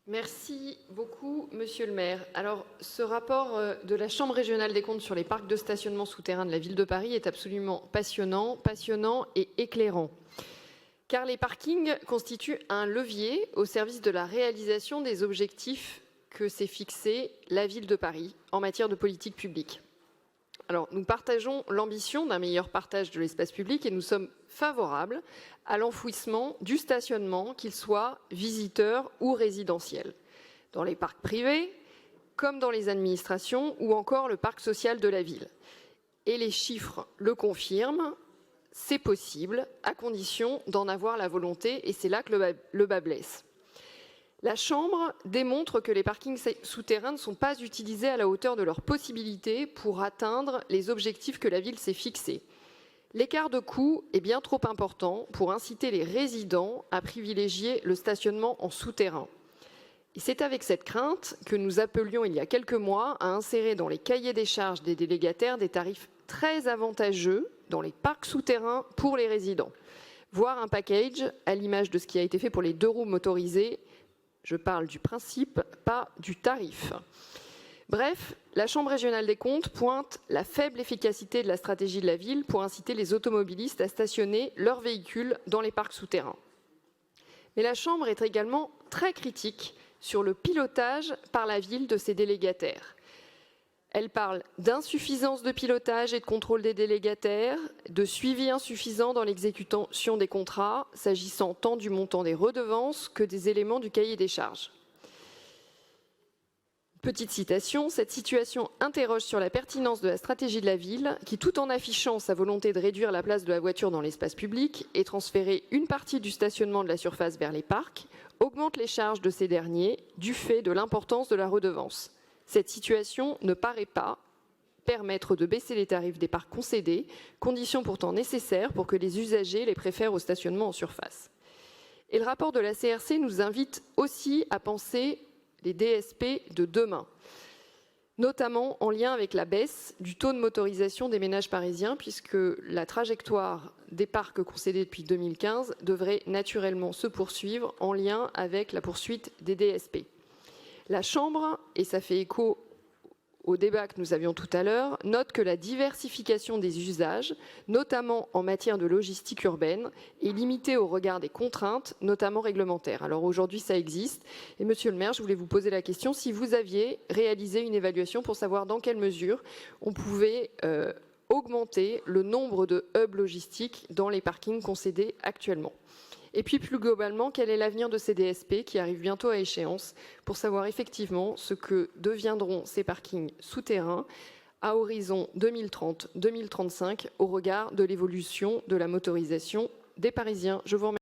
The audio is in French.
Merci beaucoup, Monsieur le maire. Alors, ce rapport de la Chambre régionale des comptes sur les parcs de stationnement souterrains de la ville de Paris est absolument passionnant et éclairant. Car les parkings constituent un levier au service de la réalisation des objectifs que s'est fixé la ville de Paris en matière de politique publique. Alors, nous partageons l'ambition d'un meilleur partage de l'espace public et nous sommes favorables à l'enfouissement du stationnement, qu'il soit visiteur ou résidentiel, dans les parcs privés, comme dans les administrations ou encore le parc social de la ville. Et les chiffres le confirment, c'est possible, à condition d'en avoir la volonté, et c'est là que le bât blesse. La Chambre démontre que les parkings souterrains ne sont pas utilisés à la hauteur de leurs possibilités pour atteindre les objectifs que la ville s'est fixés. L'écart de coût est bien trop important pour inciter les résidents à privilégier le stationnement en souterrain. Et c'est avec cette crainte que nous appelions il y a quelques mois à insérer dans les cahiers des charges des délégataires des tarifs très avantageux dans les parcs souterrains pour les résidents, voire un package à l'image de ce qui a été fait pour les 2 roues motorisées. Je parle du principe, pas du tarif. Bref, la Chambre régionale des comptes pointe la faible efficacité de la stratégie de la ville pour inciter les automobilistes à stationner leurs véhicules dans les parcs souterrains. Mais la Chambre est également très critique sur le pilotage par la ville de ses délégataires. Elle parle d'insuffisance de pilotage et de contrôle des délégataires, de suivi insuffisant dans l'exécution des contrats, s'agissant tant du montant des redevances que des éléments du cahier des charges. Petite citation, cette situation interroge sur la pertinence de la stratégie de la ville qui, tout en affichant sa volonté de réduire la place de la voiture dans l'espace public et transférer une partie du stationnement de la surface vers les parcs, augmente les charges de ces derniers du fait de l'importance de la redevance. Cette situation ne paraît pas permettre de baisser les tarifs des parcs concédés, condition pourtant nécessaire pour que les usagers les préfèrent au stationnement en surface. Et le rapport de la CRC nous invite aussi à penser les DSP de demain, notamment en lien avec la baisse du taux de motorisation des ménages parisiens, puisque la trajectoire des parcs concédés depuis 2015 devrait naturellement se poursuivre en lien avec la poursuite des DSP. La Chambre, et ça fait écho au débat que nous avions tout à l'heure, note que la diversification des usages, notamment en matière de logistique urbaine, est limitée au regard des contraintes, notamment réglementaires. Alors aujourd'hui, ça existe. Et Monsieur le maire, je voulais vous poser la question si vous aviez réalisé une évaluation pour savoir dans quelle mesure on pouvait augmenter le nombre de hubs logistiques dans les parkings concédés actuellement. Et puis plus globalement, quel est l'avenir de ces DSP qui arrivent bientôt à échéance pour savoir effectivement ce que deviendront ces parkings souterrains à horizon 2030-2035 au regard de l'évolution de la motorisation des Parisiens. Je vous remercie.